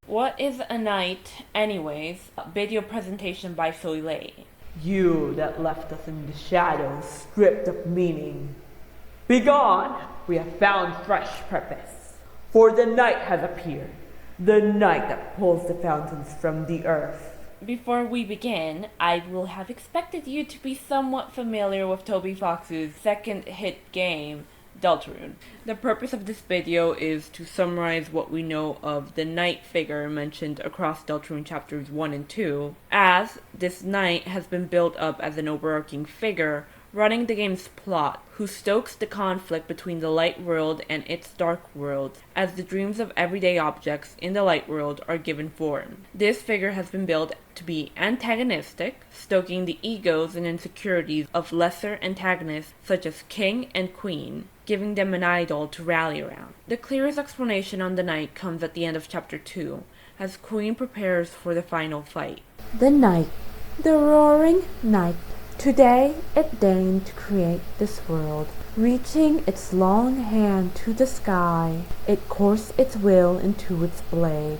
What is a knight, anyways? Video presentation by Soleil. You that left us in the shadows, stripped of meaning. Begone! We have found fresh purpose. For the night has appeared, the night that pulls the fountains from the earth. Before we begin, I will have expected you to be somewhat familiar with Toby Fox's second hit game, Deltarune. The purpose of this video is to summarize what we know of the knight figure mentioned across Deltarune chapters 1 and 2, as this knight has been built up as an overarching figure running the game's plot, who stokes the conflict between the light world and its dark world, as the dreams of everyday objects in the light world are given form. This figure has been built to be antagonistic, stoking the egos and insecurities of lesser antagonists such as king and queen, giving them an idol to rally around. The clearest explanation on the knight comes at the end of chapter 2, as Queen prepares for the final fight. The night, the roaring night. Today it deigned to create this world. Reaching its long hand to the sky, it coursed its will into its blade,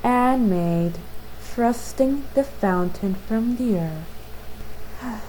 and made, thrusting the fountain from the earth.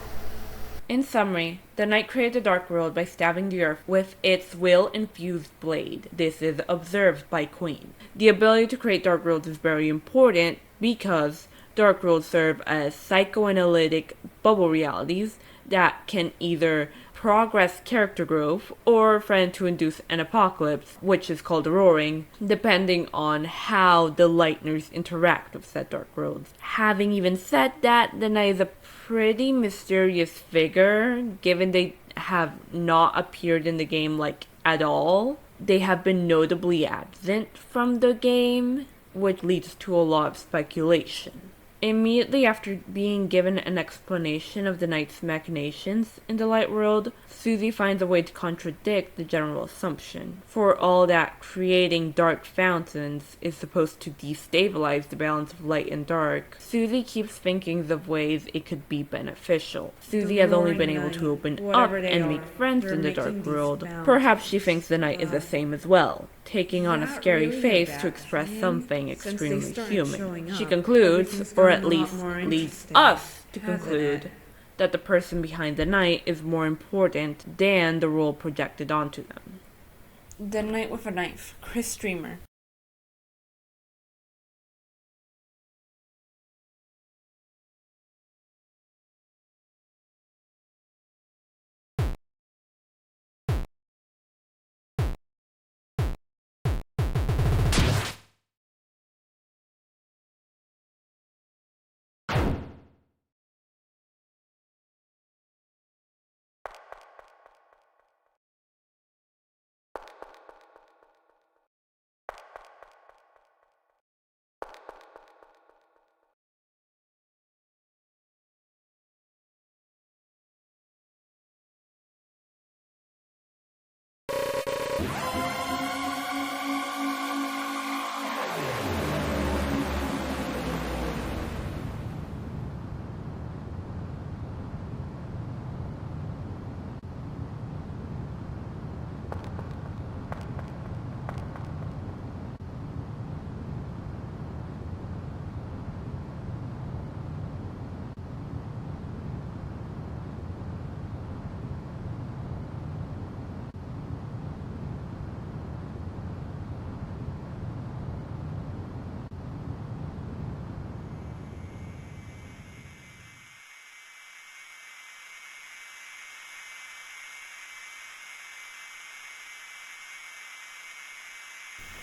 In summary, the knight created the dark world by stabbing the earth with its will-infused blade. This is observed by Queen. The ability to create dark worlds is very important because dark worlds serve as psychoanalytic bubble realities that can either progress character growth or threaten to induce an apocalypse, which is called roaring, depending on how the lighteners interact with said dark worlds. Having even said that, the knight is a pretty mysterious figure, given they have not appeared in the game at all. They have been notably absent from the game, which leads to a lot of speculation. Immediately after being given an explanation of the knight's machinations in the light world, Susie finds a way to contradict the general assumption. For all that creating dark fountains is supposed to destabilize the balance of light and dark, Susie keeps thinking of ways it could be beneficial. Susie has only been able to open up and make friends in the dark world. Perhaps she thinks the knight is the same as well, taking on a scary face to express something extremely human. She concludes, or at least leads us to conclude, that the person behind the knight is more important than the role projected onto them. The Knight with a Knife, Chris Streamer.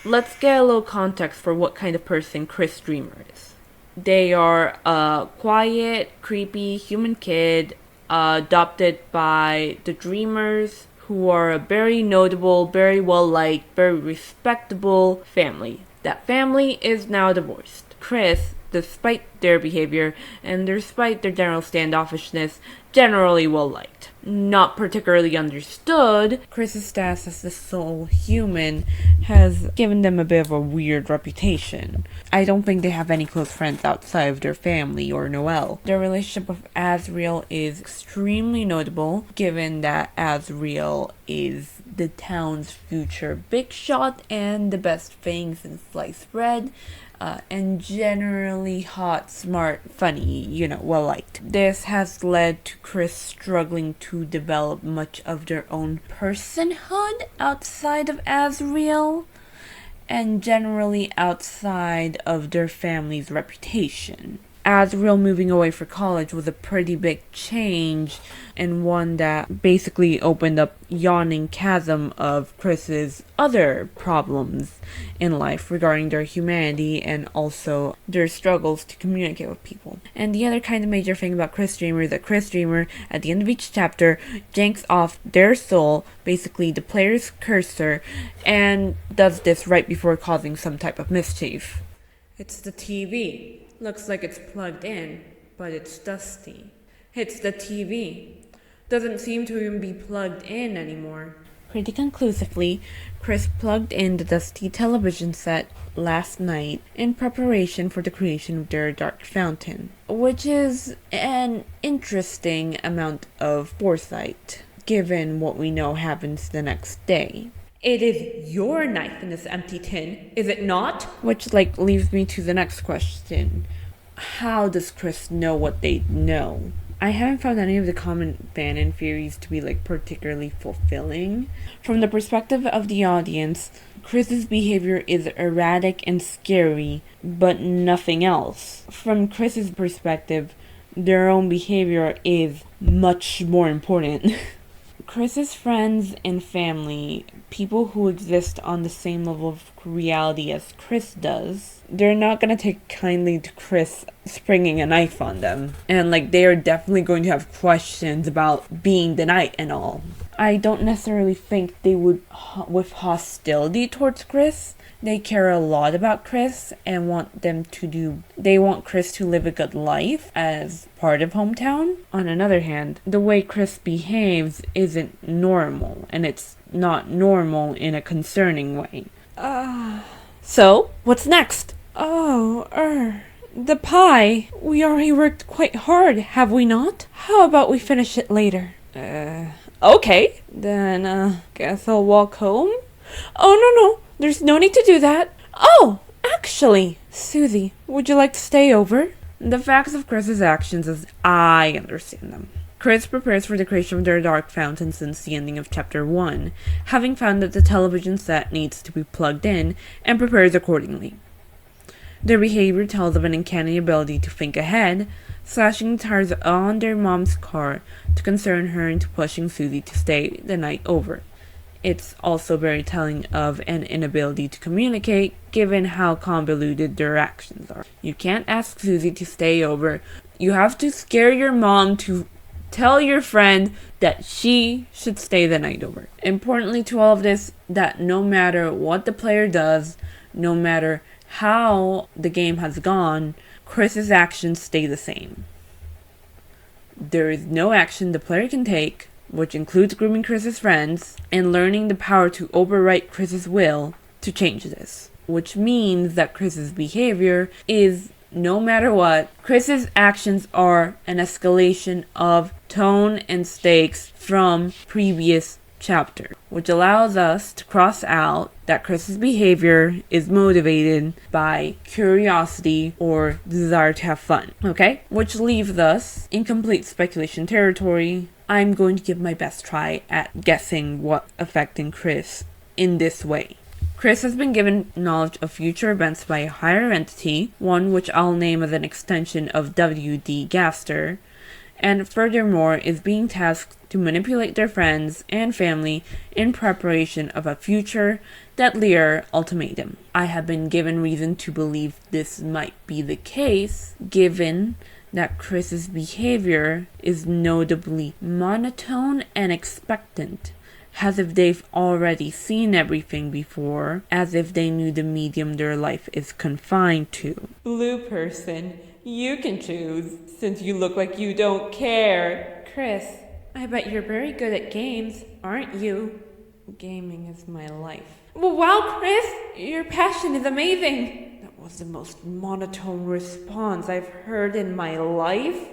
Let's get a little context for what kind of person Chris Streamer is. They are a quiet, creepy human kid adopted by the Dreamers, who are a very notable, very well-liked, very respectable family. That family is now divorced. Chris, despite their behavior and despite their general standoffishness, generally well-liked. Not particularly understood, Chris's status as the sole human has given them a bit of a weird reputation. I don't think they have any close friends outside of their family or Noelle. Their relationship with Azriel is extremely notable, given that Azriel is the town's future big shot and the best thing since sliced bread. and generally hot, smart, funny, well liked. This has led to Chris struggling to develop much of their own personhood outside of Azriel, and generally outside of their family's reputation. Azriel moving away for college was a pretty big change, and one that basically opened up yawning chasm of Chris's other problems in life regarding their humanity and also their struggles to communicate with people. And the other kind of major thing about Chris Dreamer is that Chris Dreamer, at the end of each chapter, janks off their soul, basically the player's cursor, and does this right before causing some type of mischief. It's the TV. Looks like it's plugged in, but it's dusty. It's the TV. Doesn't seem to even be plugged in anymore. Pretty conclusively, Chris plugged in the dusty television set last night in preparation for the creation of their dark fountain, which is an interesting amount of foresight, given what we know happens the next day. It is your knife in this empty tin, is it not? Which, leaves me to the next question. How does Chris know what they know? I haven't found any of the common fanon theories to be, particularly fulfilling. From the perspective of the audience, Chris's behavior is erratic and scary, but nothing else. From Chris's perspective, their own behavior is much more important. Chris's friends and family, people who exist on the same level of reality as Chris does, they're not going to take kindly to Chris springing a knife on them. And they are definitely going to have questions about being the knight and all. I don't necessarily think they would with hostility towards Chris. They care a lot about Chris and they want Chris to live a good life as part of Hometown. On another hand, the way Chris behaves isn't normal, and it's not normal in a concerning way. So, what's next? The pie. We already worked quite hard, have we not? How about we finish it later? Okay. Then, guess I'll walk home? Oh, no. There's no need to do that. Oh, actually, Susie, would you like to stay over? The facts of Chris's actions as I understand them. Chris prepares for the creation of their dark fountain since the ending of chapter 1, having found that the television set needs to be plugged in, and prepares accordingly. Their behavior tells of an uncanny ability to think ahead, slashing the tires on their mom's car to concern her into pushing Susie to stay the night over. It's also very telling of an inability to communicate, given how convoluted their actions are. You can't ask Susie to stay over. You have to scare your mom to tell your friend that she should stay the night over. Importantly to all of this, that no matter what the player does, no matter how the game has gone, Chris's actions stay the same. There is no action the player can take, which includes grooming Chris's friends, and learning the power to overwrite Chris's will to change this. Which means that Chris's behavior is, no matter what, Chris's actions are an escalation of tone and stakes from previous chapter, which allows us to cross out that Chris's behavior is motivated by curiosity or desire to have fun. Okay? Which leaves us in complete speculation territory. I'm going to give my best try at guessing what's affecting Chris in this way. Chris has been given knowledge of future events by a higher entity, one which I'll name as an extension of W.D. Gaster, and furthermore is being tasked to manipulate their friends and family in preparation of a future deadlier ultimatum. I have been given reason to believe this might be the case, given that Chris's behavior is notably monotone and expectant, as if they've already seen everything before, as if they knew the medium their life is confined to. Blue person, you can choose, since you look like you don't care. Chris, I bet you're very good at games, aren't you? Gaming is my life. Well, wow, Chris, your passion is amazing. That was the most monotone response I've heard in my life.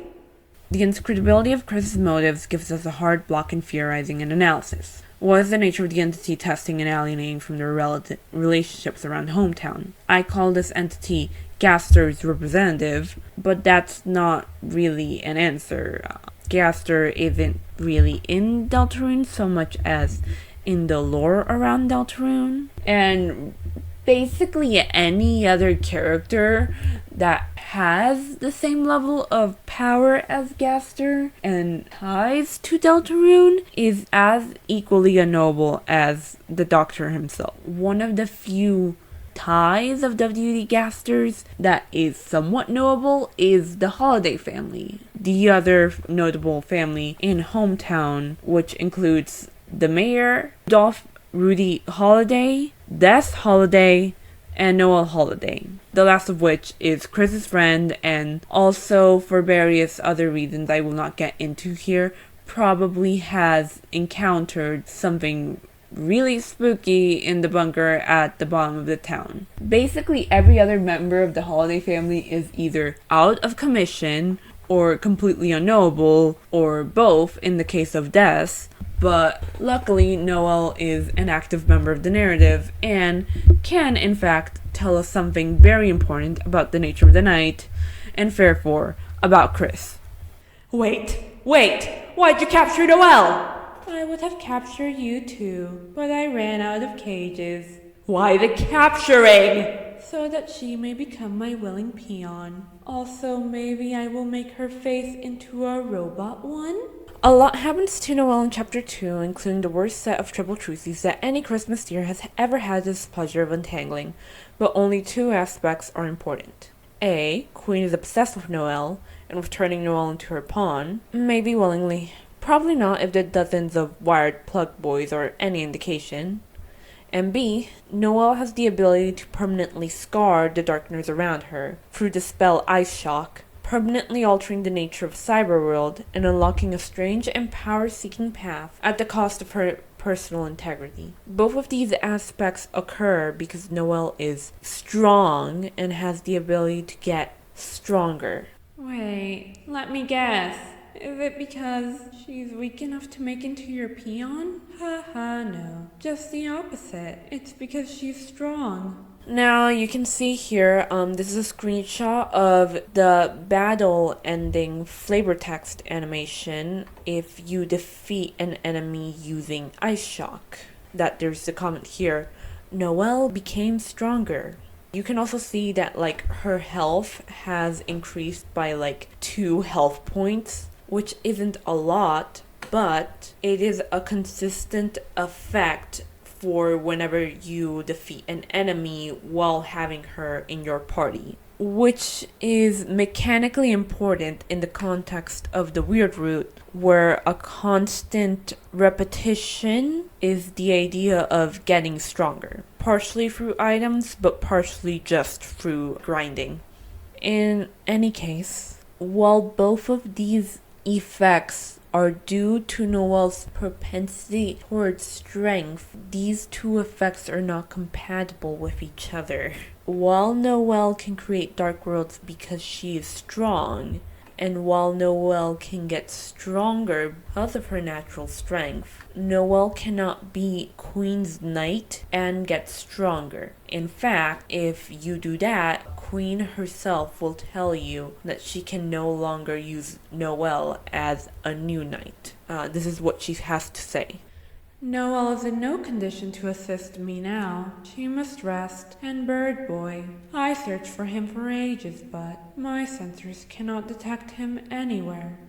The inscrutability of Chris's motives gives us a hard block in theorizing and analysis. What is the nature of the entity testing and alienating from their relationships around hometown? I call this entity Gaster's representative, but that's not really an answer. Gaster isn't really in Deltarune so much as in the lore around Deltarune. And basically any other character that has the same level of power as Gaster and ties to Deltarune is as equally unknowable as the Doctor himself. One of the few ties of WD Gasters that is somewhat knowable is the Holiday family. The other notable family in hometown, which includes the mayor, Dolph Rudy Holiday, Des Holiday, and Noelle Holiday. The last of which is Chris's friend, and also for various other reasons I will not get into here, probably has encountered something really spooky in the bunker at the bottom of the town. Basically, every other member of the Holiday family is either out of commission or completely unknowable, or both in the case of Des. But luckily, Noelle is an active member of the narrative and can, in fact, tell us something very important about the nature of the night, and therefore, about Chris. Wait! Why'd you capture Noelle? I would have captured you too, but I ran out of cages. Why the capturing? So that she may become my willing peon. Also, maybe I will make her face into a robot one? A lot happens to Noelle in Chapter 2, including the worst set of triple truths that any Christmas deer has ever had the pleasure of untangling, but only two aspects are important. A. Queen is obsessed with Noelle, and with turning Noelle into her pawn, maybe willingly. Probably not if the dozens of wired plug boys are any indication. And B. Noelle has the ability to permanently scar the darkness around her through the spell Ice Shock, permanently altering the nature of Cyberworld and unlocking a strange and power-seeking path at the cost of her personal integrity. Both of these aspects occur because Noelle is strong and has the ability to get stronger. Wait, let me guess. Is it because she's weak enough to make into your peon? Haha, no. Just the opposite. It's because she's strong. Now you can see here, this is a screenshot of the battle ending flavor text animation if you defeat an enemy using Ice Shock. That there's the comment here, Noelle became stronger. You can also see that her health has increased by 2 health points, which isn't a lot, but it is a consistent effect for whenever you defeat an enemy while having her in your party, which is mechanically important in the context of the Weird Root, where a constant repetition is the idea of getting stronger, partially through items, but partially just through grinding. In any case, while both of these effects are due to Noelle's propensity towards strength, these two effects are not compatible with each other. While Noelle can create dark worlds because she is strong, and while Noelle can get stronger because of her natural strength, Noelle cannot be Queen's Knight and get stronger. In fact, if you do that, Queen herself will tell you that she can no longer use Noelle as a new knight. This is what she has to say. Noelle is in no condition to assist me now. She must rest. And Bird Boy. I searched for him for ages, but my sensors cannot detect him anywhere.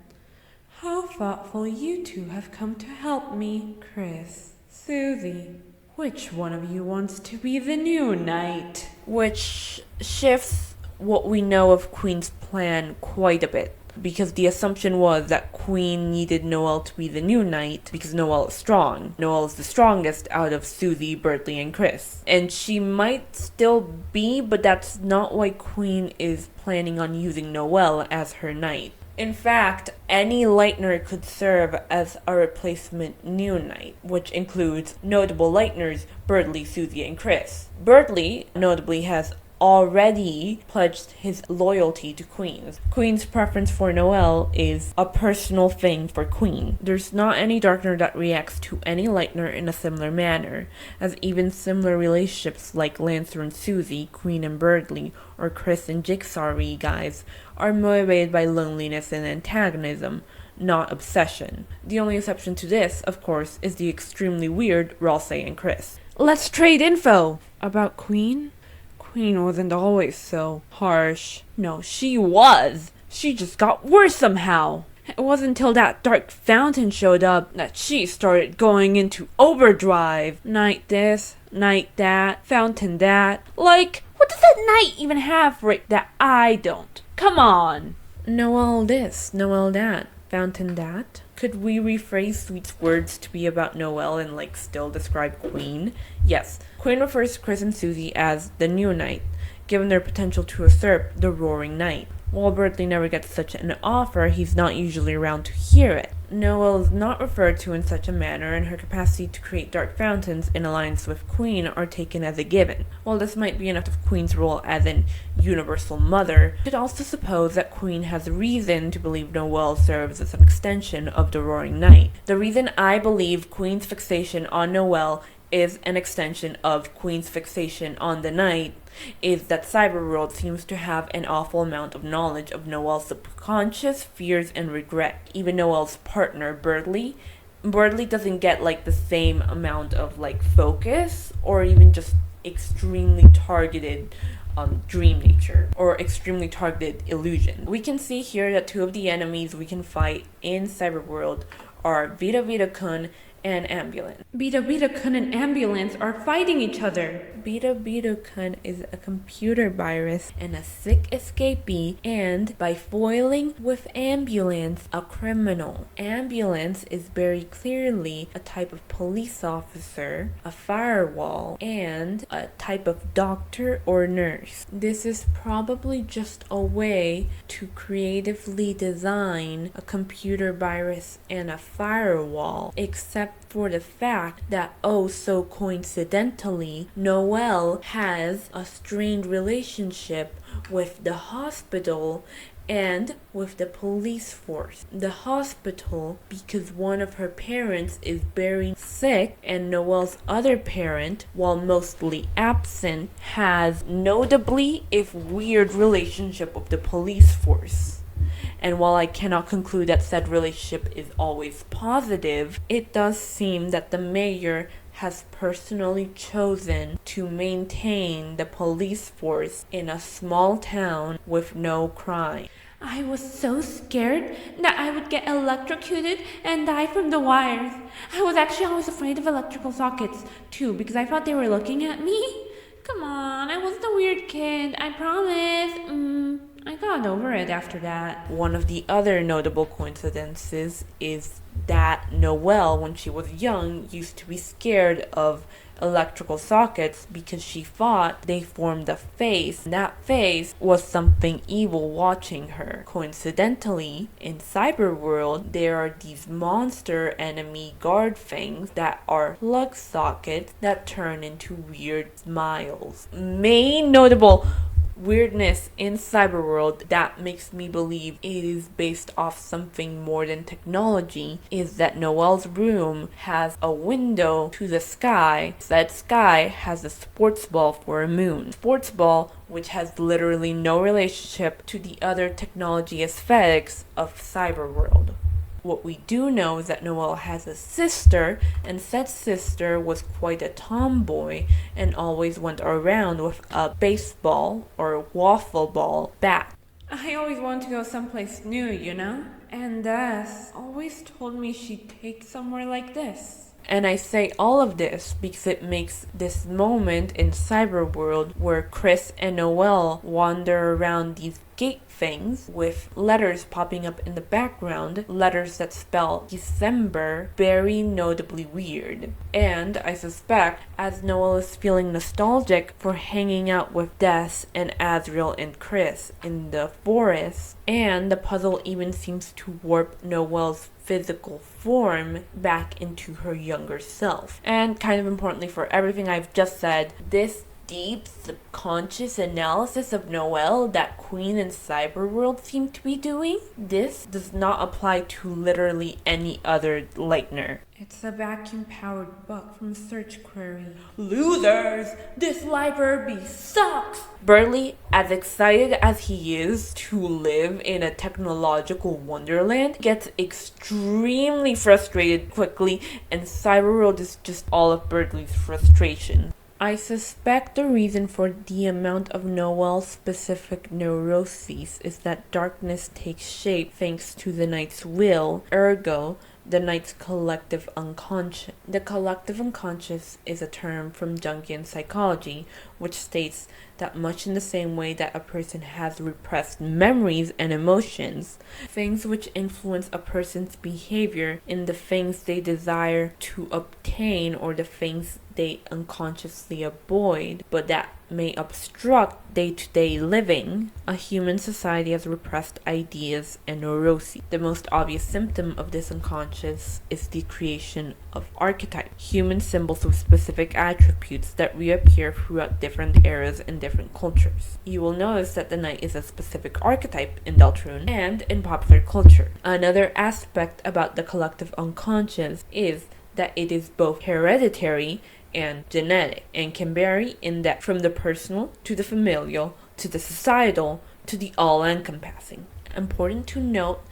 How thoughtful you two have come to help me, Chris. Susie, which one of you wants to be the new knight? Which shifts what we know of Queen's plan quite a bit, because the assumption was that Queen needed Noelle to be the new knight because Noelle is strong. Noelle is the strongest out of Susie, Bertley, and Chris. And she might still be, but that's not why Queen is planning on using Noelle as her knight. In fact, any Lightner could serve as a replacement new knight, which includes notable Lightners Bertley, Susie, and Chris. Bertley, notably, has already pledged his loyalty to Queen. Queen's preference for Noelle is a personal thing for Queen. There's not any Darkener that reacts to any Lightener in a similar manner, as even similar relationships like Lancer and Susie, Queen and Birdly, or Chris and Jigsaw guys are motivated by loneliness and antagonism, not obsession. The only exception to this, of course, is the extremely weird Ralsei and Chris. Let's trade info! About Queen? Queen wasn't always so harsh. No, she was! She just got worse somehow! It wasn't until that dark fountain showed up that she started going into overdrive. Night this, night that, fountain that. Like, what does that night even have for it that I don't? Come on! Noelle this, Noelle that, fountain that. Could we rephrase Sweet's words to be about Noelle and still describe Queen? Yes, Queen refers to Chris and Susie as the new knight, given their potential to usurp the roaring knight. While Birdly never gets such an offer, he's not usually around to hear it. Noelle is not referred to in such a manner, and her capacity to create dark fountains in alliance with Queen are taken as a given. While this might be enough of Queen's role as an universal mother, we should also suppose that Queen has reason to believe Noelle serves as an extension of the Roaring Knight. The reason I believe Queen's fixation on Noelle is an extension of Queen's fixation on the Knight is that Cyberworld seems to have an awful amount of knowledge of Noelle's subconscious fears and regret. Even Noelle's partner, Birdly doesn't get the same amount of focus or even just extremely targeted dream nature or extremely targeted illusion. We can see here that two of the enemies we can fight in Cyberworld are Vita Vita-kun and Ambulance. Beta Beta-kun and Ambulance are fighting each other. Beta Beta-kun is a computer virus and a sick escapee, and by foiling with Ambulance, a criminal. Ambulance is very clearly a type of police officer, a firewall, and a type of doctor or nurse. This is probably just a way to creatively design a computer virus and a firewall, except for the fact that, oh so coincidentally, Noelle has a strained relationship with the hospital and with the police force. The hospital, because one of her parents is very sick, and Noelle's other parent, while mostly absent, has notably, if weird, relationship with the police force. And while I cannot conclude that said relationship is always positive, it does seem that the mayor has personally chosen to maintain the police force in a small town with no crime. I was so scared that I would get electrocuted and die from the wires. I was actually always afraid of electrical sockets, too, because I thought they were looking at me. Come on, I wasn't a weird kid, I promise. I got over it after that. One of the other notable coincidences is that Noelle, when she was young, used to be scared of electrical sockets because she thought they formed a face. That face was something evil watching her. Coincidentally, in Cyberworld, there are these monster enemy guard things that are plug sockets that turn into weird smiles. Main notable weirdness in Cyberworld that makes me believe it is based off something more than technology is that Noelle's room has a window to the sky. That sky has a sports ball for a moon. Sports ball which has literally no relationship to the other technology aesthetics of Cyberworld. What we do know is that Noelle has a sister, and said sister was quite a tomboy and always went around with a baseball or waffle ball bat. I always wanted to go someplace new, you know? And Des always told me she'd take somewhere like this. And I say all of this because it makes this moment in Cyberworld where Chris and Noelle wander around these gate things with letters popping up in the background, letters that spell December, very notably weird. And I suspect, as Noelle is feeling nostalgic for hanging out with Des and Azriel and Chris in the forest, and the puzzle even seems to warp Noelle's physical form back into her younger self. And kind of importantly for everything I've just said, this deep subconscious analysis of Noelle that Queen and Cyberworld seem to be doing, this does not apply to literally any other Lightner. It's a vacuum-powered book from Search Query. Losers! This library sucks! Burley, as excited as he is to live in a technological wonderland, gets extremely frustrated quickly, and Cyberworld is just all of Burley's frustration. I suspect the reason for the amount of Noelle's specific neuroses is that darkness takes shape thanks to the Knight's will, ergo, the Knight's collective unconscious. The collective unconscious is a term from Jungian psychology, which states that much in the same way that a person has repressed memories and emotions, things which influence a person's behavior in the things they desire to obtain or the things they unconsciously avoid, but that may obstruct day-to-day living. A human society has repressed ideas and neuroses. The most obvious symptom of this unconscious is the creation of archetypes, human symbols with specific attributes that reappear throughout different eras and different cultures. You will notice that the knight is a specific archetype in Deltarune and in popular culture. Another aspect about the collective unconscious is that it is both hereditary and genetic, and can vary in that from the personal to the familial to the societal to the all-encompassing. Important to note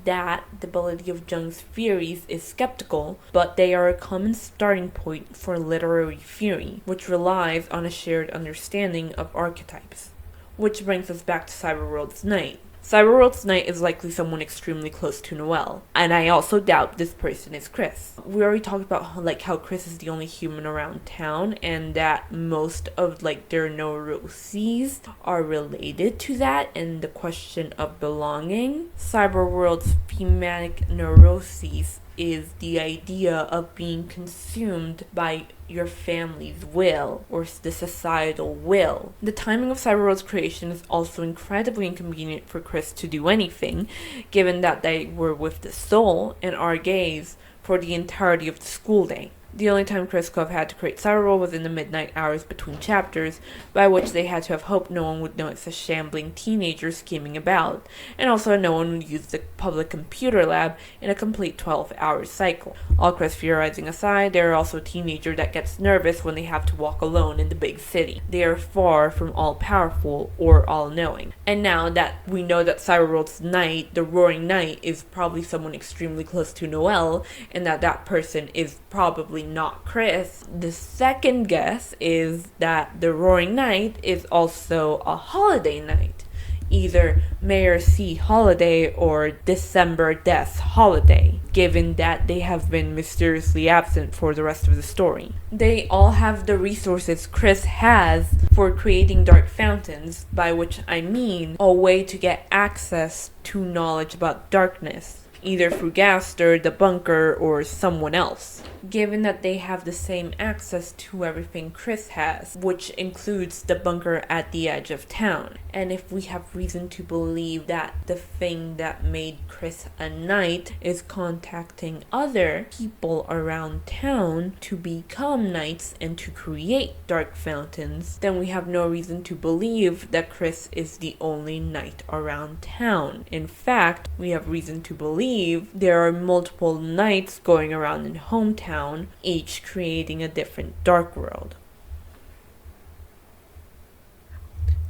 that the validity of Jung's theories is skeptical, but they are a common starting point for literary theory, which relies on a shared understanding of archetypes. Which brings us back to Cyberworld's Knight. Cyberworld's Knight is likely someone extremely close to Noelle, and I also doubt this person is Chris. We already talked about how Chris is the only human around town, and that most of their neuroses are related to that and the question of belonging. Cyberworld's thematic neuroses is the idea of being consumed by your family's will or the societal will. The timing of Cyberworld's creation is also incredibly inconvenient for Chris to do anything, given that they were with the soul and our gaze for the entirety of the school day. The only time Chris could have had to create Cyberworld was in the midnight hours between chapters, by which they had to have hoped no one would notice a shambling teenager scheming about, and also no one would use the public computer lab in a complete 12-hour cycle. All Chris theorizing aside, they are also a teenager that gets nervous when they have to walk alone in the big city. They are far from all-powerful or all-knowing. And now that we know that Cyberworld's Knight, the Roaring Knight, is probably someone extremely close to Noelle, and that person is probably not Chris, the second guess is that the Roaring Knight is also a holiday knight, either Mayor C. Holiday or December Death Holiday, given that they have been mysteriously absent for the rest of the story. They all have the resources Chris has for creating dark fountains, by which I mean a way to get access to knowledge about darkness, either through Gaster, the bunker, or someone else. Given that they have the same access to everything Chris has, which includes the bunker at the edge of town. And if we have reason to believe that the thing that made Chris a knight is contacting other people around town to become knights and to create dark fountains, then we have no reason to believe that Chris is the only knight around town. In fact, we have reason to believe there are multiple knights going around in hometown, each creating a different dark world.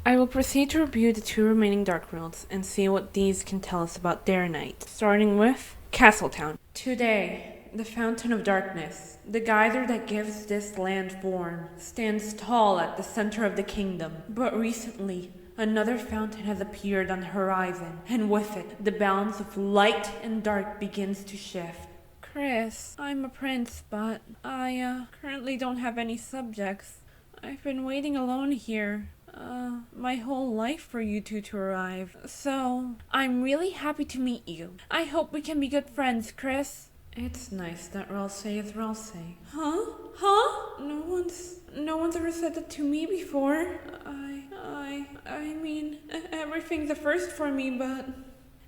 I will proceed to review the two remaining dark worlds and see what these can tell us about their knight, starting with Castletown. Today, the Fountain of Darkness, the geyser that gives this land form, stands tall at the center of the kingdom. But recently, another fountain has appeared on the horizon, and with it, the balance of light and dark begins to shift. Chris, I'm a prince, but I currently don't have any subjects. I've been waiting alone here, my whole life for you two to arrive. So, I'm really happy to meet you. I hope we can be good friends, Chris. It's nice that Ralse is Ralse. Huh? No one's ever said that to me before. I mean, everything's a first for me, but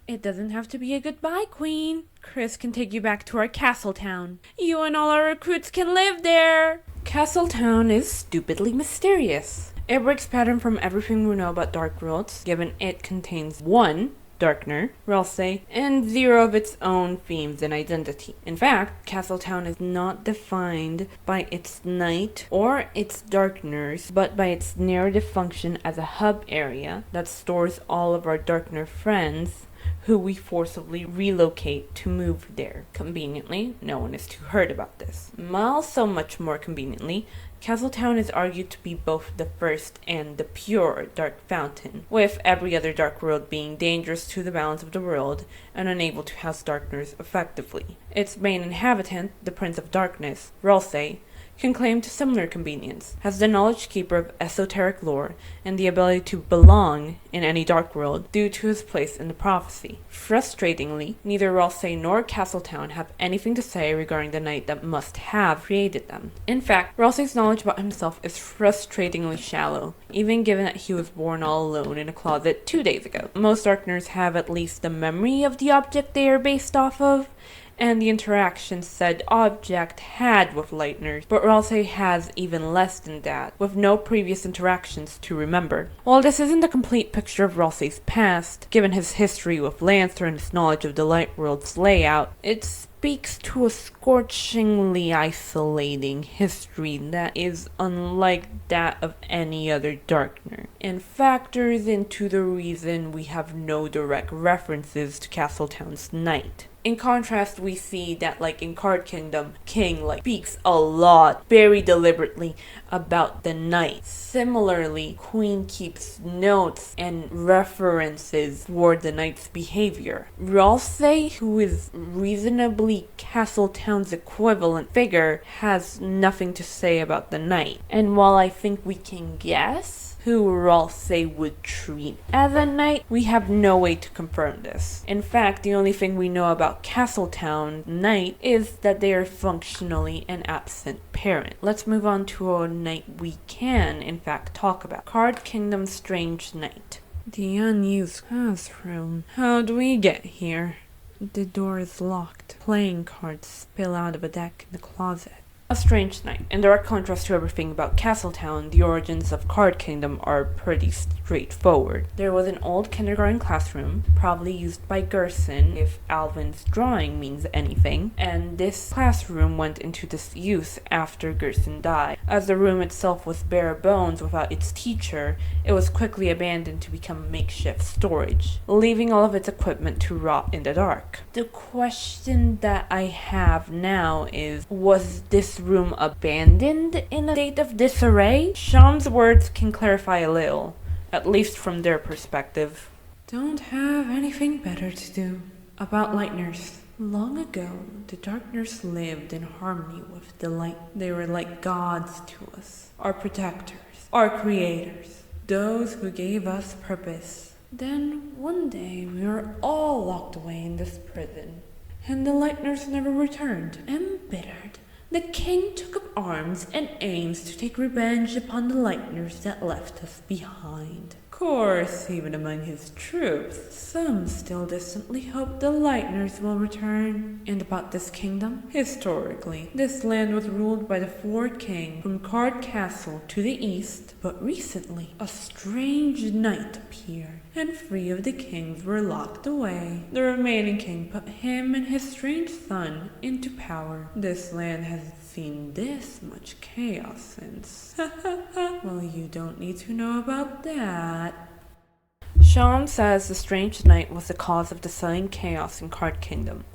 it doesn't have to be a goodbye, Queen. Chris can take you back to our castle town. You and all our recruits can live there. Castletown is stupidly mysterious. It breaks pattern from everything we know about dark worlds, given it contains 1. Darkner, Ralsei, and 0 of its own themes and identity. In fact, Castletown is not defined by its night or its darkners, but by its narrative function as a hub area that stores all of our darkner friends who we forcibly relocate to move there. Conveniently, no one is too hurt about this. Also much more conveniently, Castletown is argued to be both the first and the pure Dark Fountain, with every other Dark World being dangerous to the balance of the world and unable to house Darkners effectively. Its main inhabitant, the Prince of Darkness, Ralsei, can claim to similar convenience, has the knowledge keeper of esoteric lore, and the ability to belong in any dark world due to his place in the prophecy. Frustratingly, neither Ralsei nor Castletown have anything to say regarding the knight that must have created them. In fact, Ralsei's knowledge about himself is frustratingly shallow, even given that he was born all alone in a closet 2 days ago. Most Darkners have at least the memory of the object they are based off of, and the interaction said object had with Lightners, but Ralsei has even less than that, with no previous interactions to remember. While this isn't a complete picture of Ralsei's past, given his history with Lancer and his knowledge of the Light World's layout, it speaks to a scorchingly isolating history that is unlike that of any other Darkner, and factors into the reason we have no direct references to Castletown's knight. In contrast, we see that, like in Card Kingdom, King speaks a lot, very deliberately, about the knight. Similarly, Queen keeps notes and references for the knight's behavior. Ralsei, who is reasonably Castletown's equivalent figure, has nothing to say about the knight. And while I think we can guess who Ralsei would treat as a knight, we have no way to confirm this. In fact, the only thing we know about Castletown Knight is that they are functionally an absent parent. Let's move on to a knight we can, in fact, talk about. Card Kingdom Strange Knight. The unused classroom. How do we get here? The door is locked. Playing cards spill out of a deck in the closet. A strange knight. In direct contrast to everything about Castletown, the origins of Card Kingdom are pretty straightforward. There was an old kindergarten classroom, probably used by Gerson, if Alvin's drawing means anything, and this classroom went into disuse after Gerson died. As the room itself was bare bones without its teacher, it was quickly abandoned to become makeshift storage, leaving all of its equipment to rot in the dark. The question that I have now is, was this room abandoned in a state of disarray? Sean's words can clarify a little, at least from their perspective. Don't have anything better to do. About Lightners. Long ago, the Darkners lived in harmony with the light. They were like gods to us, our protectors, our creators, those who gave us purpose. Then, one day, we were all locked away in this prison, and the Lightners never returned. Embittered, the king took up arms and aims to take revenge upon the Lightners that left us behind. Of course, even among his troops, some still distantly hope the Lightners will return. And about this kingdom, historically, this land was ruled by the 4 kings from Card Castle to the east, but recently, a strange knight appeared, and 3 of the kings were locked away. The remaining king put him and his strange son into power. This land has seen this much chaos since. Well, you don't need to know about that. Sean says the strange knight was the cause of the sudden chaos in Card Kingdom,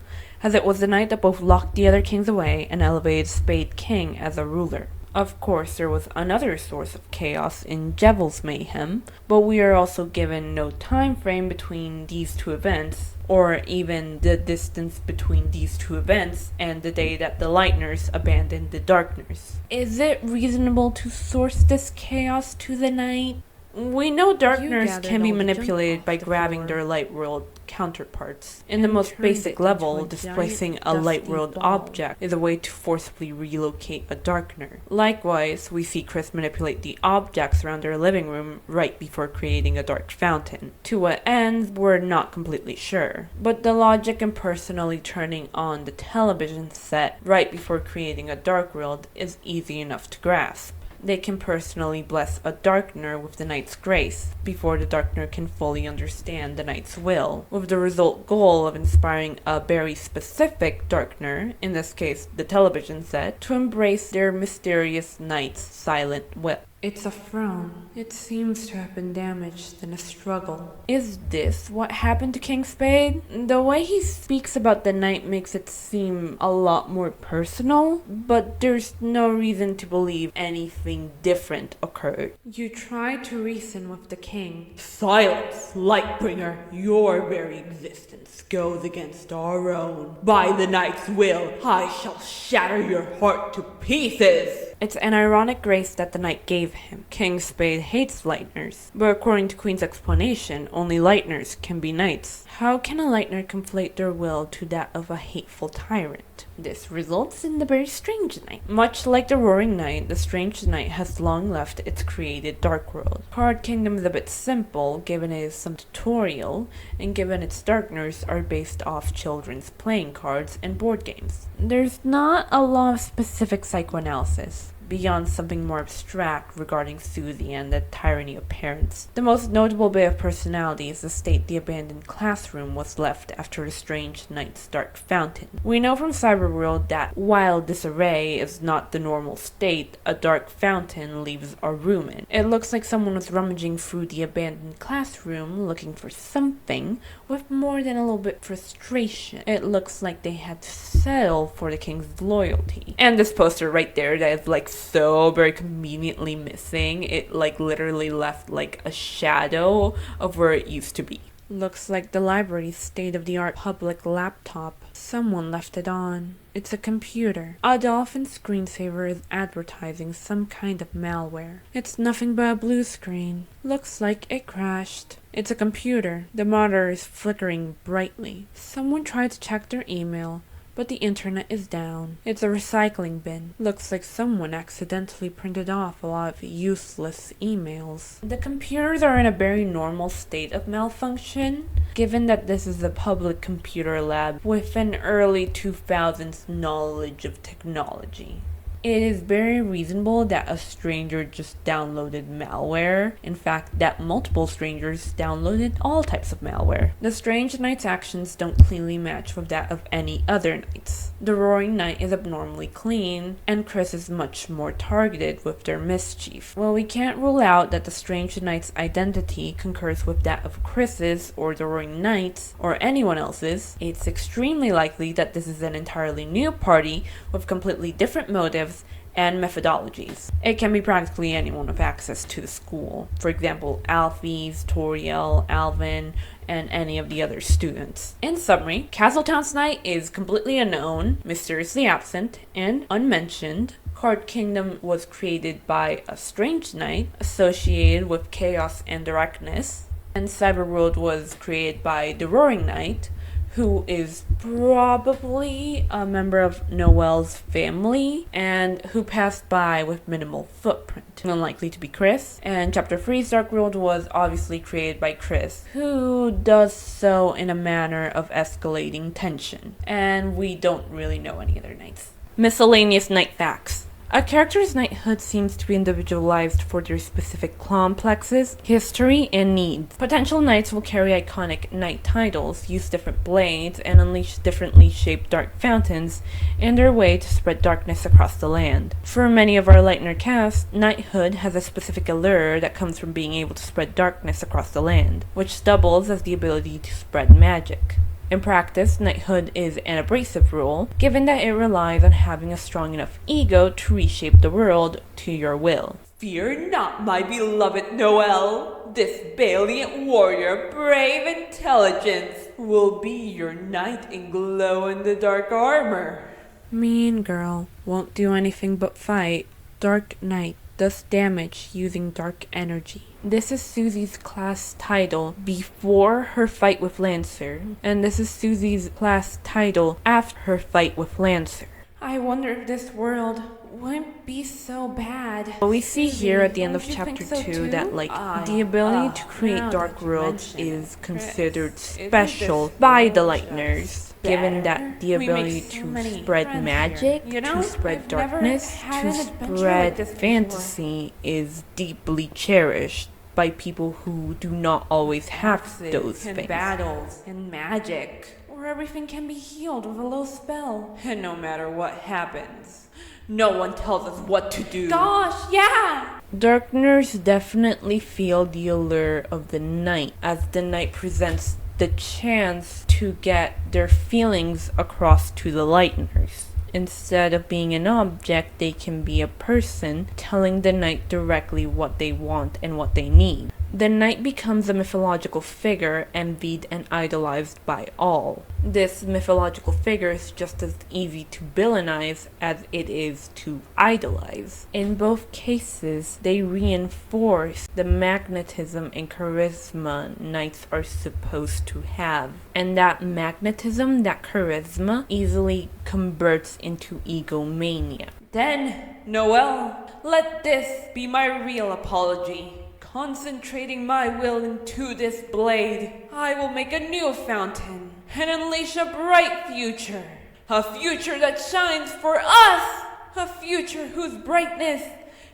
as it was the knight that both locked the other kings away and elevated Spade King as a ruler. Of course, there was another source of chaos in Jevil's mayhem, but we are also given no time frame between these 2 events, or even the distance between these 2 events and the day that the Lightners abandoned the Darkners. Is it reasonable to source this chaos to the night? We know Darkners can be manipulated by grabbing their Light World counterparts. In the most basic level, displacing a Light World object is a way to forcibly relocate a Darkner. Likewise, we see Chris manipulate the objects around their living room right before creating a dark fountain. To what ends, we're not completely sure. But the logic in personally turning on the television set right before creating a dark world is easy enough to grasp. they can personally bless a Darkener with the Knight's grace before the Darkener can fully understand the Knight's will, with the result goal of inspiring a very specific Darkener, in this case the television set, to embrace their mysterious Knight's silent will. It's a throne. It seems to have been damaged in a struggle. Is this what happened to King Spade? The way he speaks about the Knight makes it seem a lot more personal, but there's no reason to believe anything different occurred. You tried to reason with the king. Silence, Lightbringer. Your very existence goes against our own. By the Knight's will, I shall shatter your heart to pieces. It's an ironic grace that the Knight gave him. King Spade hates Lightners, but according to Queen's explanation, only Lightners can be Knights. How can a Lightner conflate their will to that of a hateful tyrant? This results in the very Strange Knight. Much like the Roaring Knight, the Strange Knight has long left its created Dark World. Card Kingdom is a bit simple, given it is some tutorial, and given its Darkners are based off children's playing cards and board games. There's not a lot of specific psychoanalysis beyond something more abstract regarding Susie and the tyranny of parents. The most notable bit of personality is the state the abandoned classroom was left after the Strange Knight's dark fountain. We know from Cyberworld that while disarray is not the normal state, a dark fountain leaves a room in. It looks like someone was rummaging through the abandoned classroom looking for something with more than a little bit frustration. It looks like they had to settle for the king's loyalty. And this poster right there that is like so very conveniently missing. It like literally left like a shadow of where it used to be. Looks like the library's state-of-the-art public laptop. Someone left it on. It's a computer. A dolphin screensaver is advertising some kind of malware. It's nothing but a blue screen. Looks like it crashed. It's a computer. The monitor is flickering brightly. Someone tried to check their email, but the internet is down. It's a recycling bin. Looks like someone accidentally printed off a lot of useless emails. The computers are in a very normal state of malfunction, given that this is a public computer lab with an early 2000s knowledge of technology. It is very reasonable that a stranger just downloaded malware. In fact, that multiple strangers downloaded all types of malware. The Strange Knight's actions don't cleanly match with that of any other knights. The Roaring Knight is abnormally clean, and Chris is much more targeted with their mischief. While we can't rule out that the Strange Knight's identity concurs with that of Chris's or the Roaring Knight's or anyone else's, it's extremely likely that this is an entirely new party with completely different motives and methodologies. It can be practically anyone with access to the school. For example, Alphys, Toriel, Alvin, and any of the other students. In summary, Castletown's Knight is completely unknown, mysteriously absent, and unmentioned. Card Kingdom was created by a Strange Knight associated with chaos and darkness, and Cyberworld was created by the Roaring Knight, who is probably a member of Noelle's family and who passed by with minimal footprint. Unlikely to be Chris. And Chapter 3's Dark World was obviously created by Chris, who does so in a manner of escalating tension. And we don't really know any other knights. Miscellaneous Knight Facts. A character's knighthood seems to be individualized for their specific complexes, history, and needs. Potential knights will carry iconic knight titles, use different blades, and unleash differently shaped dark fountains in their way to spread darkness across the land. For many of our Lightner cast, knighthood has a specific allure that comes from being able to spread darkness across the land, which doubles as the ability to spread magic. In practice, knighthood is an abrasive rule, given that it relies on having a strong enough ego to reshape the world to your will. Fear not, my beloved Noelle. This valiant warrior, brave intelligence, will be your knight in glow-in-the-dark armor. Mean girl, won't do anything but fight. Dark Knight does damage using dark energy. This is Susie's class title before her fight with Lancer, and this is Susie's class title after her fight with Lancer. I wonder if this world wouldn't be so bad. Well, we see here at the end of chapter 2 that the ability to create dark worlds is considered special by the Lightners. given that the We make ability so to many spread friends magic, here. You know, to spread I've never darkness, had to an adventure spread like this before. fantasy is deeply cherished by people who do not always have those and things. battles and magic, where everything can be healed with a low spell. And no matter what happens, no one tells us what to do. Gosh, yeah! Darkners definitely feel the allure of the knight, as the knight presents the chance to get their feelings across to the lighteners. Instead of being an object, they can be a person, telling the knight directly what they want and what they need. The knight becomes a mythological figure, envied and idolized by all. This mythological figure is just as easy to villainize as it is to idolize. In both cases, they reinforce the magnetism and charisma knights are supposed to have. And that magnetism, that charisma, easily converts into egomania. Then, Noelle, let this be my real apology. Concentrating my will into this blade, I will make a new fountain and unleash a bright future. A future that shines for us. A future whose brightness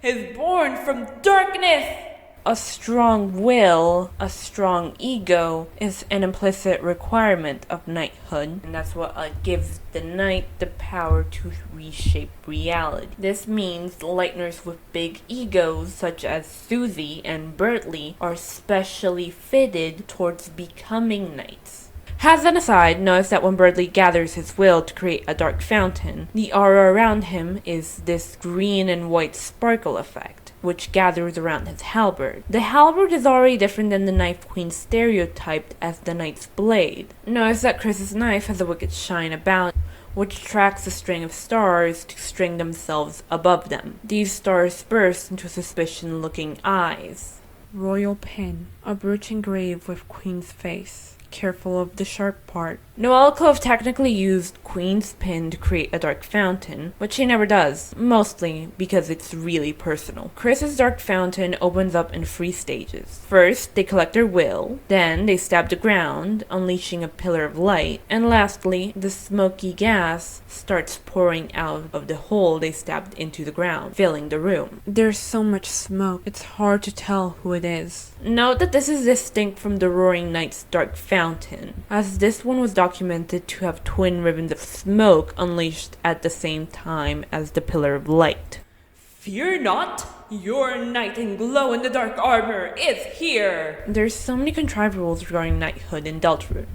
is born from darkness. A strong will, a strong ego, is an implicit requirement of knighthood, and that's what gives the knight the power to reshape reality. This means lighteners with big egos, such as Susie and Bertley, are specially fitted towards becoming knights. As an aside, notice that when Bertley gathers his will to create a dark fountain, the aura around him is this green and white sparkle effect, which gathers around his halberd. The halberd is already different than the knife queen stereotyped as the knight's blade. Notice that Chris's knife has a wicked shine about it, which tracks a string of stars to string themselves above them. These stars burst into suspicion-looking eyes. Royal pin, a brooch engraved with queen's face. Careful of the sharp part. Noelle could have technically used Queen's Pin to create a dark fountain, but she never does, mostly because it's really personal. Chris's dark fountain opens up in 3 stages. First, they collect their will, then they stab the ground, unleashing a pillar of light, and lastly, the smoky gas starts pouring out of the hole they stabbed into the ground, filling the room. There's so much smoke, it's hard to tell who it is. Note that this is distinct from the Roaring Knight's dark fountain, as this one was documented to have twin ribbons of smoke unleashed at the same time as the pillar of light. Fear not, your knight in glow-in-the-dark armor is here! There's so many contrived rules regarding knighthood in Deltarune.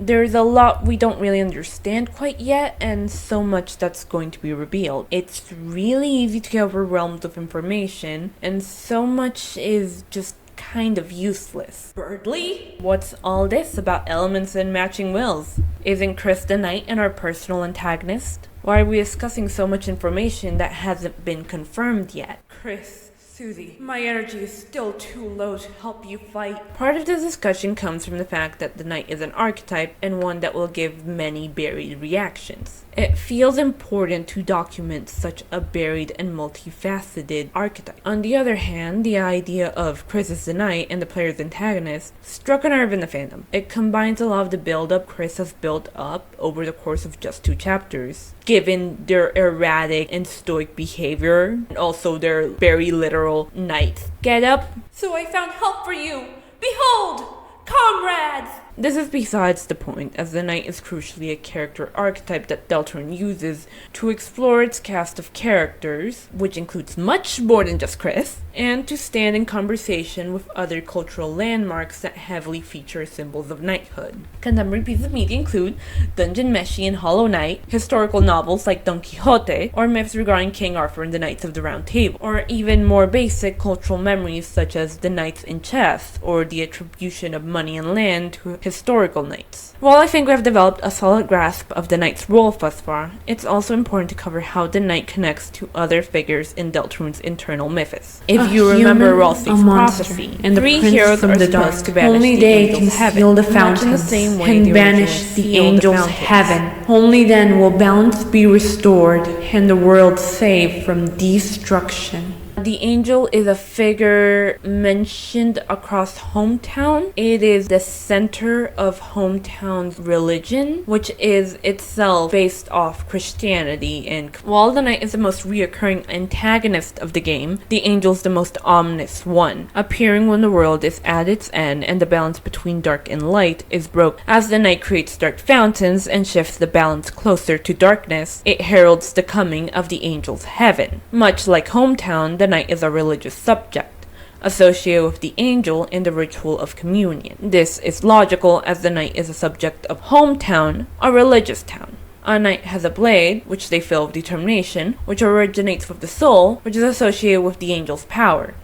There's a lot we don't really understand quite yet, and so much that's going to be revealed. It's really easy to get overwhelmed with information, and so much is just kind of useless. Bertley? What's all this about elements and matching wills? Isn't Chris the Knight and our personal antagonist? Why are we discussing so much information that hasn't been confirmed yet? Chris, Susie, my energy is still too low to help you fight. Part of this discussion comes from the fact that the knight is an archetype and one that will give many buried reactions. It feels important to document such a buried and multifaceted archetype. On the other hand, the idea of Chris as the knight and the player's antagonist struck a nerve in the fandom. It combines a lot of the build-up Chris has built up over the course of just 2 chapters, given their erratic and stoic behavior, and also their very literal knight get-up. So I found help for you! Behold! Comrades! This is besides the point, as the knight is crucially a character archetype that Deltarune uses to explore its cast of characters, which includes much more than just Chris, and to stand in conversation with other cultural landmarks that heavily feature symbols of knighthood. Contemporary pieces of media include Dungeon Meshi and Hollow Knight, historical novels like Don Quixote, or myths regarding King Arthur and the Knights of the Round Table, or even more basic cultural memories such as the knights in chess, or the attribution of money and land to historical knights. While I think we have developed a solid grasp of the knight's role thus far, it's also important to cover how the knight connects to other figures in Deltarune's internal mythos. If you remember Ralsei's prophecy, and the 3 prince heroes from are the supposed dark. to banish Only the they angels can of heaven, seal the much in fountains the same way and the banish originals the sealed angels' fountains. heaven. Only then will balance be restored and the world saved from destruction. The angel is a figure mentioned across Hometown. It is the center of Hometown's religion, which is itself based off Christianity. And while the knight is the most reoccurring antagonist of the game, the angel is the most ominous one, appearing when the world is at its end and the balance between dark and light is broken. As the knight creates dark fountains and shifts the balance closer to darkness, it heralds the coming of the angel's heaven. Much like Hometown, the knight is a religious subject, associated with the angel in the ritual of communion. This is logical as the knight is a subject of Hometown, a religious town. A knight has a blade, which they fill with determination, which originates with the soul, which is associated with the angel's power.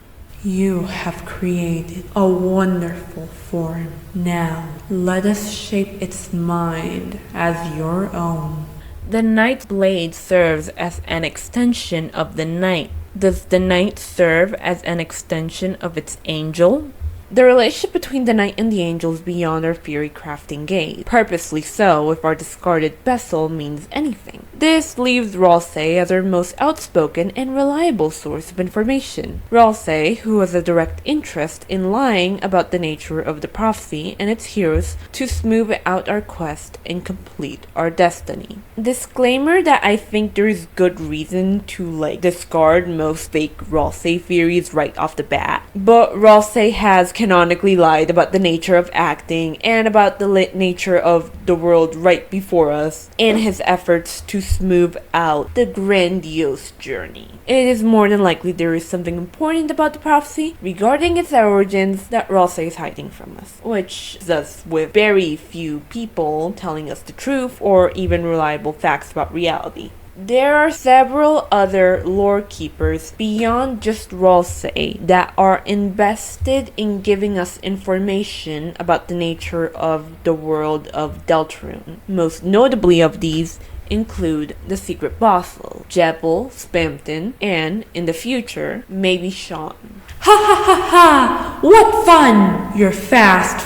You have created a wonderful form. Now, let us shape its mind as your own. The knight's blade serves as an extension of the knight. Does the knight serve as an extension of its angel? The relationship between the knight and the angel is beyond our theory crafting gaze. Purposely so, if our discarded vessel means anything. This leaves Ralsei as our most outspoken and reliable source of information. Ralsei, who has a direct interest in lying about the nature of the prophecy and its heroes to smooth out our quest and complete our destiny. Disclaimer that I think there is good reason to discard most fake Ralsei theories right off the bat, but Ralsei has canonically lied about the nature of acting and about the nature of the world right before us in his efforts to smooth out the grandiose journey. It is more than likely there is something important about the prophecy regarding its origins that Ralsei is hiding from us, which is us with very few people telling us the truth or even reliable facts about reality. There are several other lore keepers beyond just Ralsei that are invested in giving us information about the nature of the world of Deltarune. Most notably of these include the Secret Bossel, Jebel, Spamton, and, in the future, maybe Sean. Ha ha ha ha! What fun! You're fast,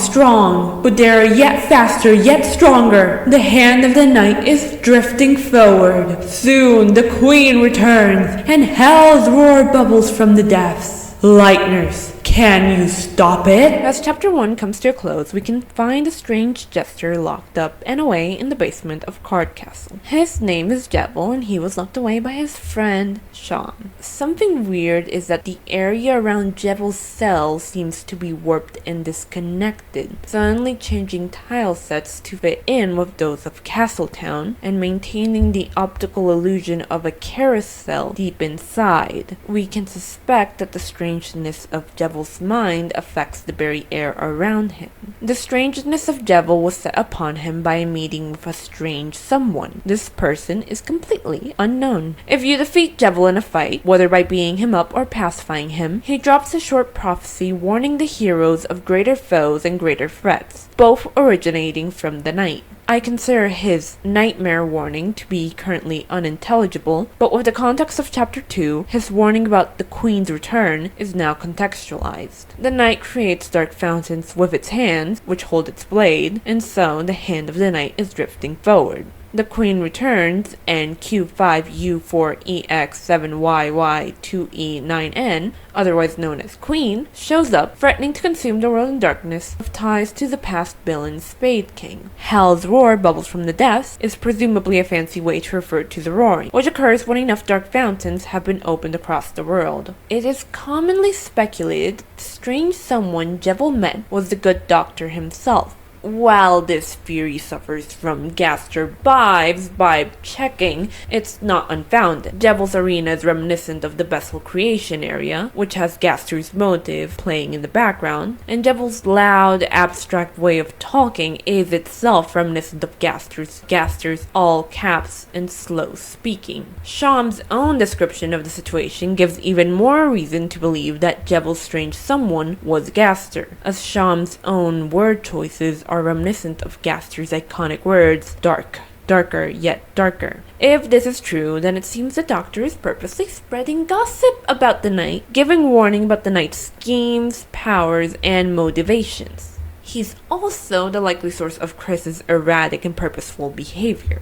strong, but they are yet faster, yet stronger. The hand of the knight is drifting forward. Soon the queen returns, and hell's roar bubbles from the depths. Lightners, can you stop it? As chapter 1 comes to a close, we can find a strange jester locked up and away in the basement of Card Castle. His name is Jebel, and he was locked away by his friend, Sean. Something weird is that the area around Jebel's cell seems to be warped and disconnected, suddenly changing tile sets to fit in with those of Castletown, and maintaining the optical illusion of a carousel deep inside. We can suspect that the strangeness of Jebel's mind affects the very air around him. The strangeness of Jebel was set upon him by a meeting with a strange someone. This person is completely unknown. If you defeat Jebel in a fight, whether by beating him up or pacifying him, he drops a short prophecy warning the heroes of greater foes and greater threats, both originating from the knight. I consider his nightmare warning to be currently unintelligible, but with the context of chapter 2, his warning about the queen's return is now contextualized. The knight creates dark fountains with its hands, which hold its blade, and so the hand of the knight is drifting forward. The queen returns, and Q5U4EX7YY2E9N, otherwise known as Queen, shows up, threatening to consume the world in darkness with ties to the past villain Spade King. Hell's roar bubbles from the depths is presumably a fancy way to refer to the roaring, which occurs when enough dark fountains have been opened across the world. It is commonly speculated the strange someone Jebel met was the good doctor himself. While this theory suffers from Gaster vibes by checking, it's not unfounded. Jebel's arena is reminiscent of the Vessel creation area, which has Gaster's motive playing in the background, and Jebel's loud, abstract way of talking is itself reminiscent of Gaster's all caps and slow speaking. Sham's own description of the situation gives even more reason to believe that Jebel's strange someone was Gaster, as Sham's own word choices are reminiscent of Gaster's iconic words, darker, yet darker. If this is true, then it seems the doctor is purposely spreading gossip about the knight, giving warning about the knight's schemes, powers, and motivations. He's also the likely source of Chris's erratic and purposeful behavior.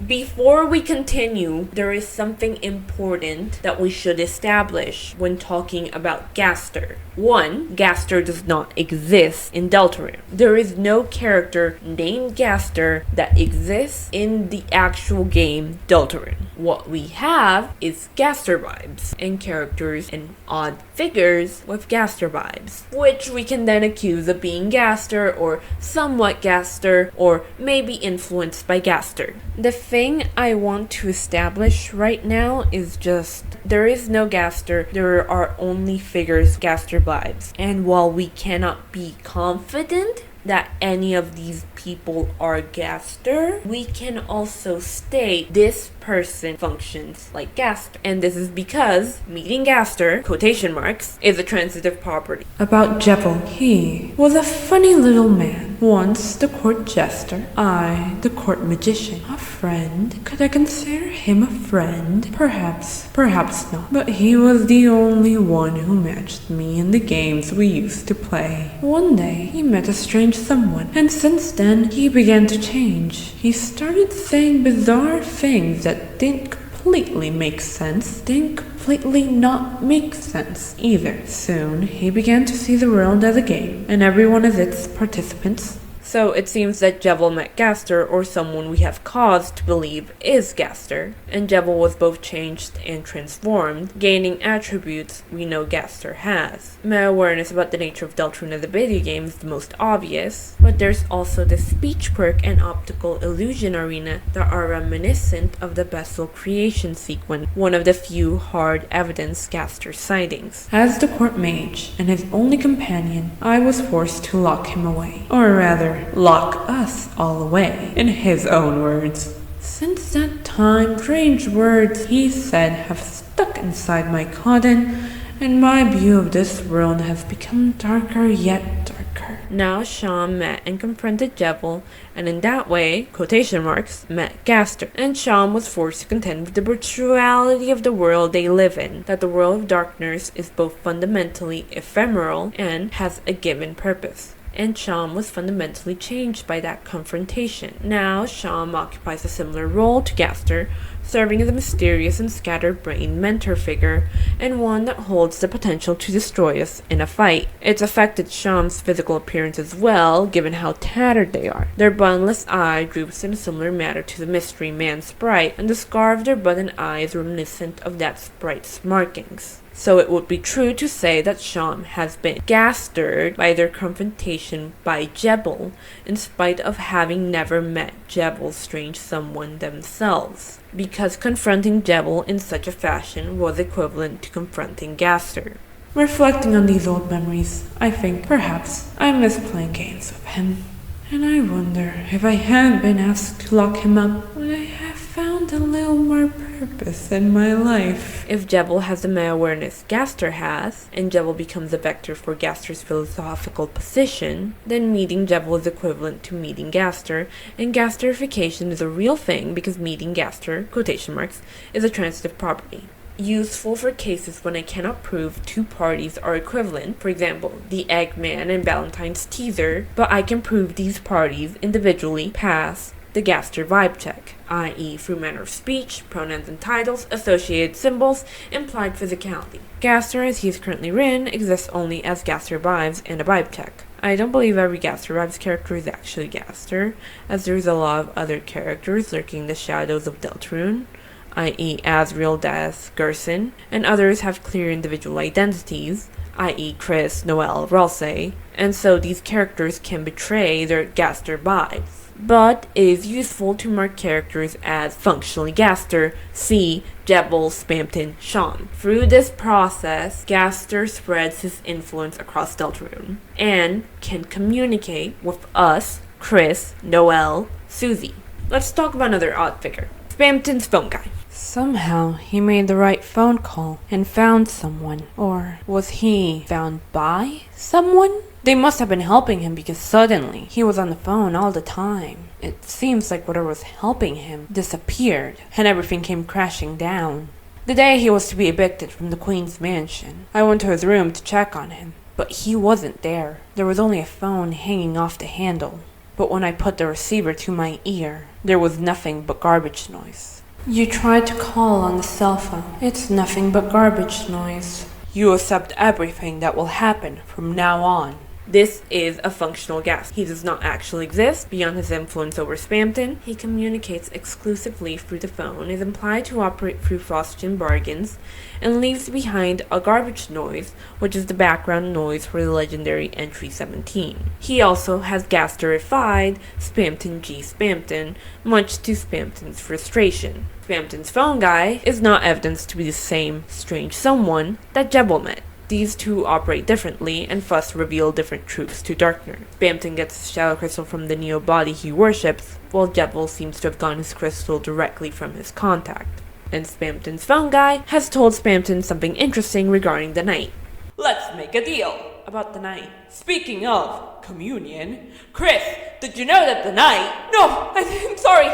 Before we continue, there is something important that we should establish when talking about Gaster. 1. Gaster does not exist in Deltarune. There is no character named Gaster that exists in the actual game Deltarune. What we have is Gaster vibes, and characters and odd figures with Gaster vibes, which we can then accuse of being Gaster or somewhat Gaster or maybe influenced by Gaster. The thing I want to establish right now is just there is no Gaster, there are only figures Gaster vibes. And while we cannot be confident that any of these people are Gaster, we can also state this person functions like Gaster. And this is because meeting Gaster, quotation marks, is a transitive property. About Jebel, he was a funny little man. Once the court jester, I the court magician. A friend? Could I consider him a friend? Perhaps, perhaps not. But he was the only one who matched me in the games we used to play. One day, he met a strange someone, and since then, he began to change. He started saying bizarre things that didn't completely make sense, didn't completely not make sense either. Soon, he began to see the world as a game, and everyone as its participants. So it seems that Jebel met Gaster, or someone we have cause to believe is Gaster, and Jebel was both changed and transformed, gaining attributes we know Gaster has. My awareness about the nature of Deltarune as a video game is the most obvious, but there's also the speech quirk and optical illusion arena that are reminiscent of the Bessel creation sequence, one of the few hard evidence Gaster sightings. As the court mage and his only companion, I was forced to lock him away, or rather, lock us all away, in his own words. Since that time, strange words he said have stuck inside my cotton, and my view of this world has become darker yet darker. Now Sham met and confronted Jebel, and in that way, quotation marks, met Gaster. And Sham was forced to contend with the brutality of the world they live in, that the world of darkness is both fundamentally ephemeral and has a given purpose. And Sham was fundamentally changed by that confrontation. Now, Sham occupies a similar role to Gaster, serving as a mysterious and scatterbrained mentor figure, and one that holds the potential to destroy us in a fight. It's affected Sham's physical appearance as well, given how tattered they are. Their buttonless eye droops in a similar manner to the Mystery Man sprite, and the scar of their button eye is reminiscent of that sprite's markings. So it would be true to say that Sham has been gastered by their confrontation by Jebel, in spite of having never met Jebel's strange someone themselves, because confronting Jebel in such a fashion was equivalent to confronting Gaster. Reflecting on these old memories, I think perhaps I miss playing games with him. And I wonder if I hadn't been asked to lock him up, would I have found a little more purpose in my life? If Jebel has the meta-awareness Gaster has, and Jebel becomes a vector for Gaster's philosophical position, then meeting Jebel is equivalent to meeting Gaster, and Gasterification is a real thing because meeting Gaster, quotation marks, is a transitive property. Useful for cases when I cannot prove two parties are equivalent, for example, the Eggman and Valentine's teaser, but I can prove these parties individually pass the Gaster vibe check, i.e. through manner of speech, pronouns and titles, associated symbols, implied physicality. Gaster, as he is currently written, exists only as Gaster vibes and a vibe check. I don't believe every Gaster vibes character is actually Gaster, as there's a lot of other characters lurking in the shadows of Deltarune, i.e. Asriel, Das, Gerson, and others have clear individual identities, i.e. Chris, Noelle, Ralsei, and so these characters can betray their Gaster vibes. But it is useful to mark characters as functionally Gaster, see Jebel, Spamton, Sham. Through this process, Gaster spreads his influence across Deltarune, and can communicate with us, Chris, Noelle, Susie. Let's talk about another odd figure. Spamton's phone guy. Somehow he made the right phone call and found someone. Or was he found by someone? They must have been helping him because suddenly he was on the phone all the time. It seems like whatever was helping him disappeared and everything came crashing down. The day he was to be evicted from the Queen's mansion, I went to his room to check on him, but he wasn't there. There was only a phone hanging off the handle. But when I put the receiver to my ear, there was nothing but garbage noise. You tried to call on the cell phone. It's nothing but garbage noise. You accept everything that will happen from now on. This is a functional gas. He does not actually exist beyond his influence over Spamton. He communicates exclusively through the phone, is implied to operate through Faustian bargains, and leaves behind a garbage noise, which is the background noise for the legendary Entry 17. He also has gasterified Spamton G. Spamton, much to Spamton's frustration. Spamton's phone guy is not evidenced to be the same strange someone that Jebel met. These two operate differently and thus reveal different truths to Darkner. Spamton gets his shadow crystal from the Neo body he worships, while Jebel seems to have gotten his crystal directly from his contact. And Spamton's phone guy has told Spamton something interesting regarding the Knight. Let's make a deal. About the Knight. Speaking of communion, Chris, did you know that the Knight... No, I'm sorry,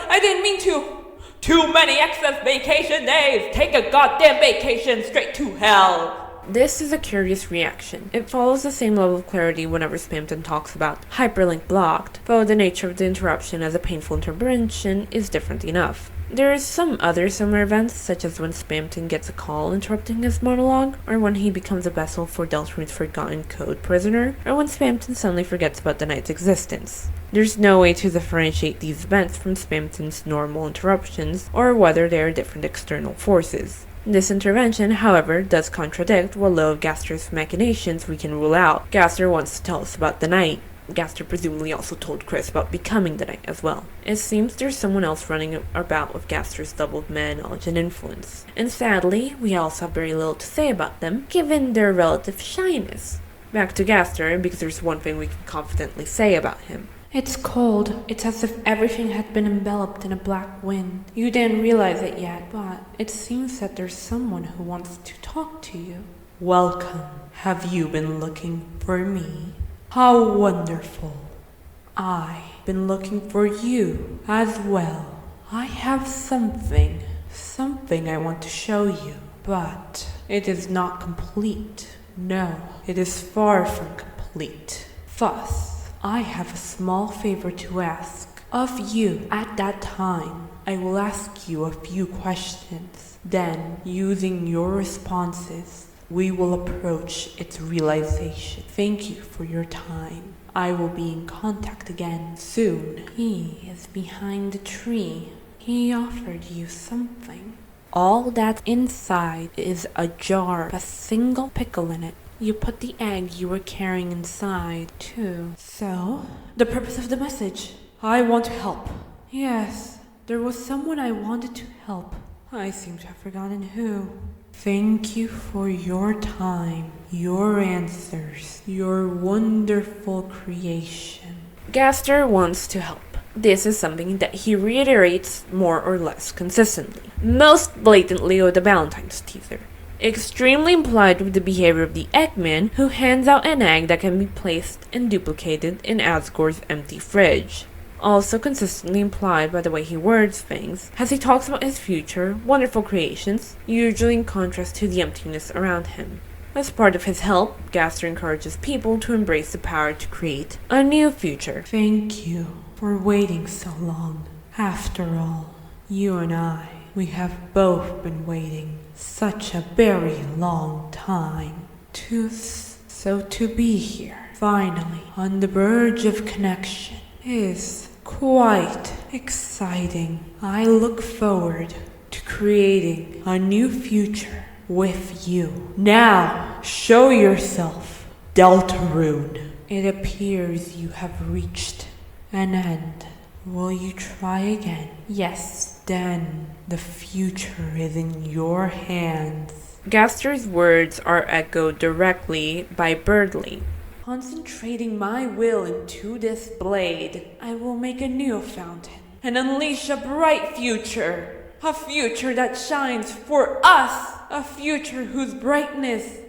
I didn't mean to. Too many excess vacation days. Take a goddamn vacation straight to hell. This is a curious reaction. It follows the same level of clarity whenever Spamton talks about hyperlink blocked, though the nature of the interruption as a painful intervention is different enough. There is some other similar events, such as when Spamton gets a call interrupting his monologue, or when he becomes a vessel for Deltarune's forgotten code prisoner, or when Spamton suddenly forgets about the Knight's existence. There's no way to differentiate these events from Spamton's normal interruptions, or whether they are different external forces. This intervention, however, does contradict what little of Gaster's machinations we can rule out. Gaster wants to tell us about the Knight. Gaster presumably also told Chris about becoming the Knight as well. It seems there's someone else running about with Gaster's level of meta knowledge and influence. And sadly, we also have very little to say about them, given their relative shyness. Back to Gaster, because there's one thing we can confidently say about him. It's cold. It's as if everything had been enveloped in a black wind. You didn't realize it yet, but it seems that there's someone who wants to talk to you. Welcome. Have you been looking for me? How wonderful. I've been looking for you as well. I have something I want to show you, but it is not complete. No, it is far from complete. Thus, I have a small favor to ask of you. At that time, I will ask you a few questions. Then, using your responses, we will approach its realization. Thank you for your time. I will be in contact again soon. He is behind the tree. He offered you something. All that's inside is a jar, a single pickle in it. You put the egg you were carrying inside, too. So, the purpose of the message. I want to help. Yes, there was someone I wanted to help. I seem to have forgotten who. Thank you for your time, your answers, your wonderful creation. Gaster wants to help. This is something that he reiterates more or less consistently. Most blatantly with the Valentine's teaser. Extremely implied with the behavior of the Eggman, who hands out an egg that can be placed and duplicated in Asgore's empty fridge. Also consistently implied by the way he words things, as he talks about his future, wonderful creations, usually in contrast to the emptiness around him. As part of his help, Gaster encourages people to embrace the power to create a new future. Thank you for waiting so long. After all, you and I, we have both been waiting such a very long time. So to be here, finally, on the verge of connection, is quite exciting. I look forward to creating a new future with you. Now, show yourself, Deltarune. It appears you have reached an end. Will you try again? Yes. Then the future is in your hands. Gaster's words are echoed directly by Birdly. Concentrating my will into this blade, I will make a new fountain and unleash a bright future. A future that shines for us. A future whose brightness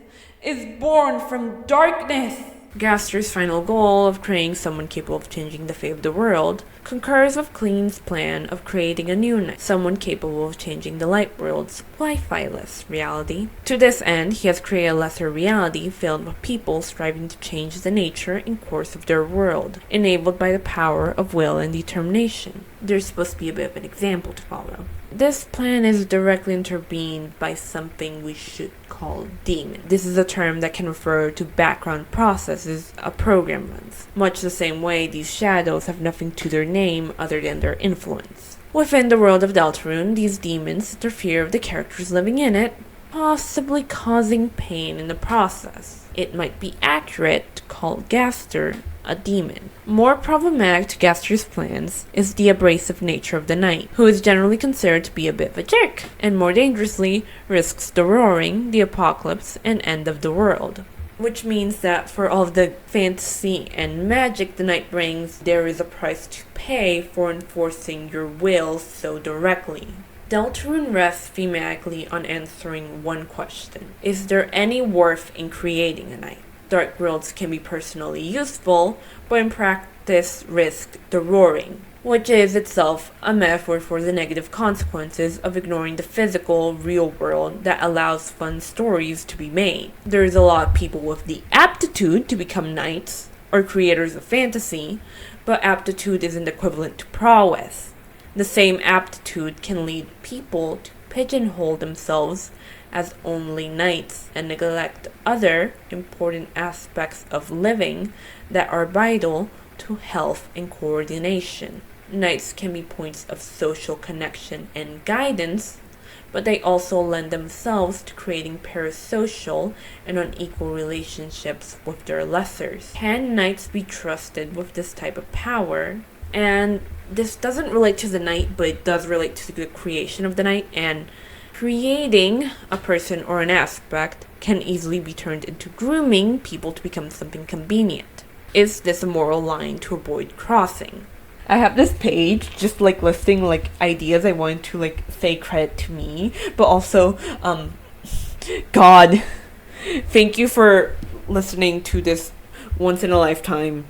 is born from darkness. Gaster's final goal of creating someone capable of changing the fate of the world concurs with Clean's plan of creating a new knight, someone capable of changing the light world's Wi-Fi-less reality. To this end, he has created a lesser reality filled with people striving to change the nature and course of their world, enabled by the power of will and determination. There's supposed to be a bit of an example to follow. This plan is directly intervened by something we should call demon. This is a term that can refer to background processes a program runs. Much the same way, these shadows have nothing to their name other than their influence. Within the world of Deltarune, these demons interfere with the characters living in it, possibly causing pain in the process. It might be accurate to call Gaster a demon. More problematic to Gaster's plans is the abrasive nature of the knight, who is generally considered to be a bit of a jerk, and more dangerously risks the roaring, the apocalypse, and end of the world. Which means that for all of the fantasy and magic the knight brings, there is a price to pay for enforcing your will so directly. Deltarune rests thematically on answering one question. Is there any worth in creating a knight? Dark worlds can be personally useful, but in practice risk the roaring, which is itself a metaphor for the negative consequences of ignoring the physical, real world that allows fun stories to be made. There's a lot of people with the aptitude to become knights, or creators of fantasy, but aptitude isn't equivalent to prowess. The same aptitude can lead people to pigeonhole themselves as only knights and neglect other important aspects of living that are vital to health and coordination. Knights can be points of social connection and guidance, but they also lend themselves to creating parasocial and unequal relationships with their lessers. Can knights be trusted with this type of power? And this doesn't relate to the knight, but it does relate to the creation of the knight, and creating a person or an aspect can easily be turned into grooming people to become something convenient. Is this a moral line to avoid crossing? I have this page just listing ideas I want to say credit to me, but also God, thank you for listening to this once in a lifetime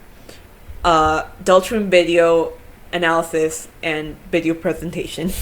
Deltarune video analysis and video presentation.